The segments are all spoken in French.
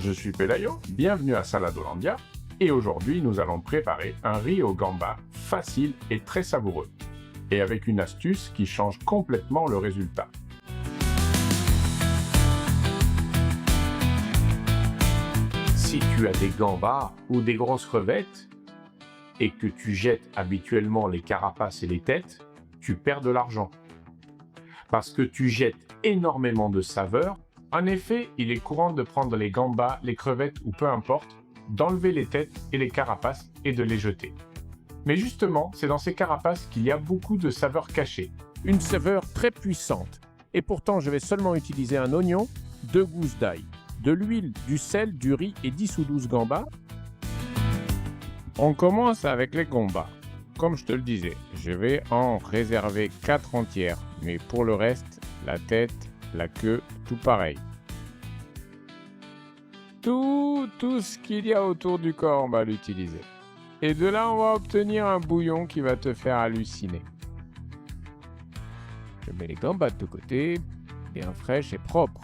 je suis Pelayo, bienvenue à Saladolandia, et aujourd'hui nous allons préparer un riz au gambas facile et très savoureux, et avec une astuce qui change complètement le résultat. Si tu as des gambas ou des grosses crevettes, et que tu jettes habituellement les carapaces et les têtes, tu perds de l'argent. Parce que tu jettes énormément de saveur. En effet, il est courant de prendre les gambas, les crevettes ou peu importe, d'enlever les têtes et les carapaces et de les jeter. Mais justement, c'est dans ces carapaces qu'il y a beaucoup de saveurs cachées. Une saveur très puissante. Et pourtant, je vais seulement utiliser un oignon, 2 gousses d'ail, de l'huile, du sel, du riz et 10 ou 12 gambas. On commence avec les gambas. Comme je te le disais, je vais en réserver 4 entières. Mais pour le reste, la tête, la queue, tout pareil. Tout ce qu'il y a autour du corps, on va l'utiliser. Et de là, on va obtenir un bouillon qui va te faire halluciner. Je mets les gambas de côté, bien fraîches et propres.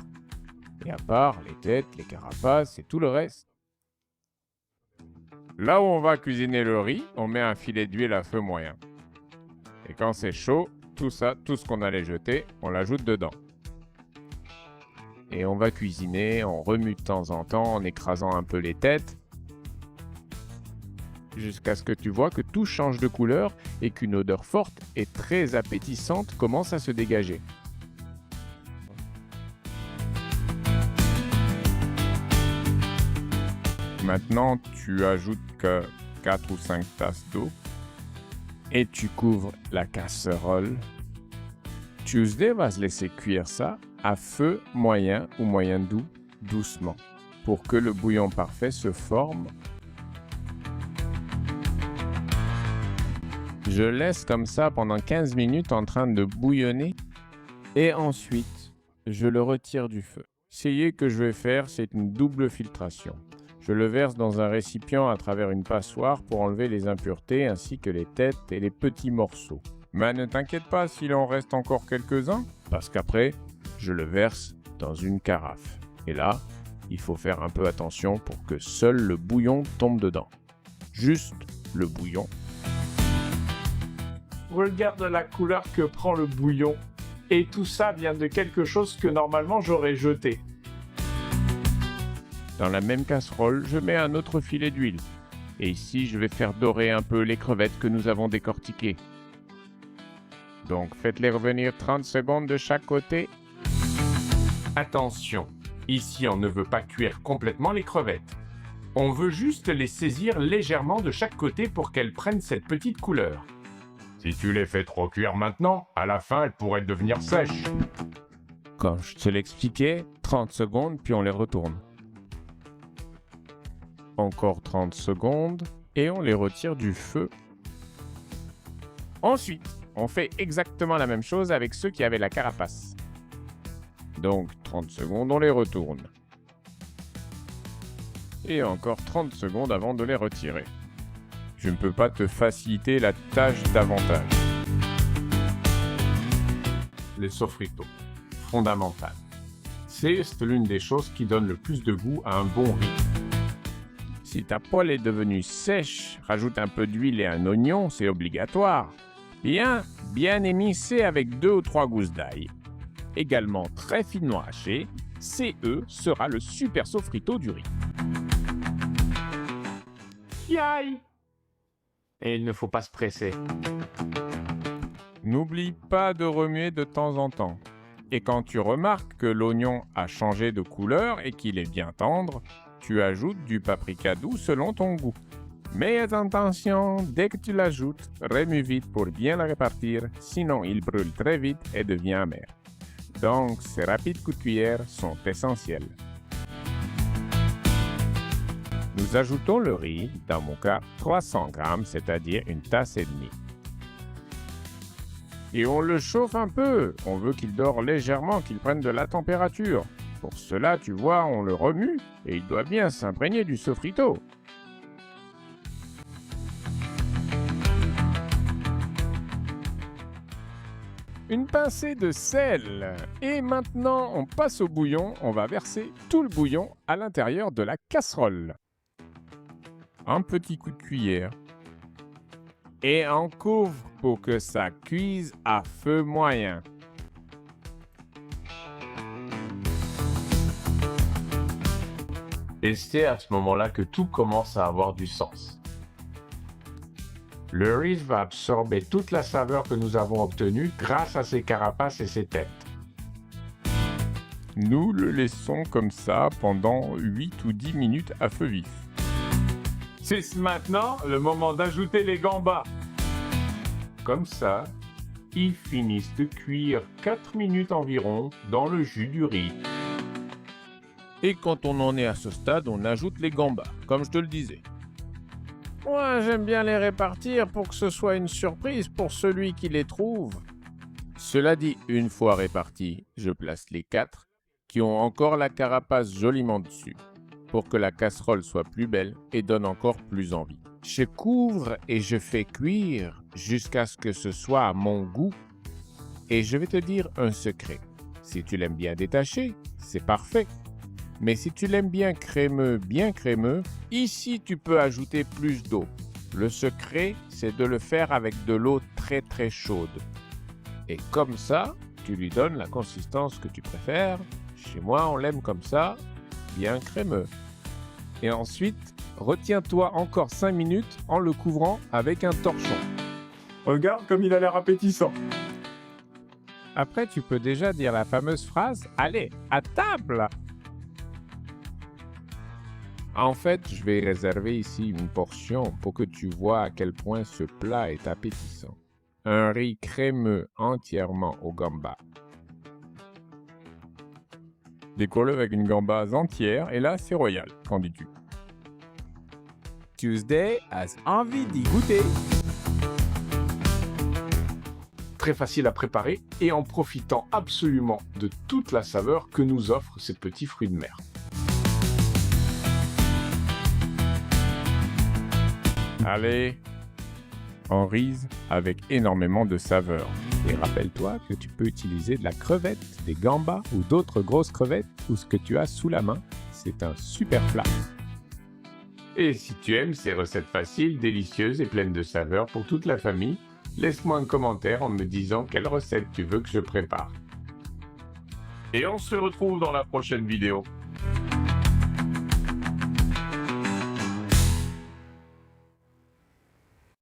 Et à part les têtes, les carapaces et tout le reste. Là où on va cuisiner le riz, on met un filet d'huile à feu moyen. Et quand c'est chaud, tout ça, tout ce qu'on allait jeter, on l'ajoute dedans. Et on va cuisiner, on remue de temps en temps en écrasant un peu les têtes. Jusqu'à ce que tu vois que tout change de couleur et qu'une odeur forte et très appétissante commence à se dégager. Maintenant, tu ajoutes que 4 ou 5 tasses d'eau et tu couvres la casserole. Tuesday va se laisser cuire ça à feu moyen ou moyen doux, doucement, pour que le bouillon parfait se forme. Je laisse comme ça pendant 15 minutes en train de bouillonner et ensuite, je le retire du feu. Ce que je vais faire, c'est une double filtration. Je le verse dans un récipient à travers une passoire pour enlever les impuretés ainsi que les têtes et les petits morceaux. Mais ne t'inquiète pas s'il en reste encore quelques-uns, parce qu'après, je le verse dans une carafe. Et là, il faut faire un peu attention pour que seul le bouillon tombe dedans. Juste le bouillon. Regarde la couleur que prend le bouillon. Et tout ça vient de quelque chose que normalement j'aurais jeté. Dans la même casserole, je mets un autre filet d'huile. Et ici, je vais faire dorer un peu les crevettes que nous avons décortiquées. Donc, faites-les revenir 30 secondes de chaque côté. Attention, ici on ne veut pas cuire complètement les crevettes. On veut juste les saisir légèrement de chaque côté pour qu'elles prennent cette petite couleur. Si tu les fais trop cuire maintenant, à la fin elles pourraient devenir sèches. Comme je te l'expliquais, 30 secondes puis on les retourne. Encore 30 secondes et on les retire du feu. Ensuite, on fait exactement la même chose avec ceux qui avaient la carapace. Donc 30 secondes, on les retourne. Et encore 30 secondes avant de les retirer. Je ne peux pas te faciliter la tâche davantage. Les sofritos, fondamental. C'est l'une des choses qui donne le plus de goût à un bon riz. Si ta poêle est devenue sèche, rajoute un peu d'huile et un oignon, c'est obligatoire. Bien émicé avec 2 ou 3 gousses d'ail. Également très finement haché, CE sera le super sofrito du riz. Yaï! Et il ne faut pas se presser. N'oublie pas de remuer de temps en temps. Et quand tu remarques que l'oignon a changé de couleur et qu'il est bien tendre, tu ajoutes du paprika doux selon ton goût. Mais attention, dès que tu l'ajoutes, remue vite pour bien le répartir, sinon il brûle très vite et devient amer. Donc, ces rapides coups de cuillère sont essentiels. Nous ajoutons le riz, dans mon cas 300 g, c'est-à-dire une tasse et demie. Et on le chauffe un peu, on veut qu'il dore légèrement, qu'il prenne de la température. Pour cela, tu vois, on le remue et il doit bien s'imprégner du sofrito. une pincée de sel. Et maintenant, on passe au bouillon. On va verser tout le bouillon à l'intérieur de la casserole. Un petit coup de cuillère. Et on couvre pour que ça cuise à feu moyen. Et c'est à ce moment-là que tout commence à avoir du sens. Le riz va absorber toute la saveur que nous avons obtenue grâce à ses carapaces et ses têtes. Nous le laissons comme ça pendant 8 ou 10 minutes à feu vif. C'est maintenant le moment d'ajouter les gambas. Comme ça, ils finissent de cuire 4 minutes environ dans le jus du riz. Et quand on en est à ce stade, on ajoute les gambas, comme je te le disais. Moi, j'aime bien les répartir pour que ce soit une surprise pour celui qui les trouve. Cela dit, une fois répartis, je place les 4 qui ont encore la carapace joliment dessus, pour que la casserole soit plus belle et donne encore plus envie. Je couvre et je fais cuire jusqu'à ce que ce soit à mon goût. Et je vais te dire un secret. Si tu l'aimes bien détaché, c'est parfait. Mais si tu l'aimes bien crémeux, ici tu peux ajouter plus d'eau. Le secret, c'est de le faire avec de l'eau très très chaude. Et comme ça, tu lui donnes la consistance que tu préfères. Chez moi, on l'aime comme ça, bien crémeux. Et ensuite, retiens-toi encore 5 minutes en le couvrant avec un torchon. Regarde comme il a l'air appétissant. Après, tu peux déjà dire la fameuse phrase « Allez, à table !» En fait, je vais réserver ici une portion pour que tu vois à quel point ce plat est appétissant. Un riz crémeux entièrement au gambas. Décore-le avec une gambase entière et là, c'est royal. Qu'en dis-tu? Tuesday has envie d'y goûter. Très facile à préparer et en profitant absolument de toute la saveur que nous offrent ces petits fruits de mer. Allez, on rise avec énormément de saveur. Et rappelle-toi que tu peux utiliser de la crevette, des gambas ou d'autres grosses crevettes ou ce que tu as sous la main. C'est un super plat. Et si tu aimes ces recettes faciles, délicieuses et pleines de saveur pour toute la famille, laisse-moi un commentaire en me disant quelle recette tu veux que je prépare. Et on se retrouve dans la prochaine vidéo.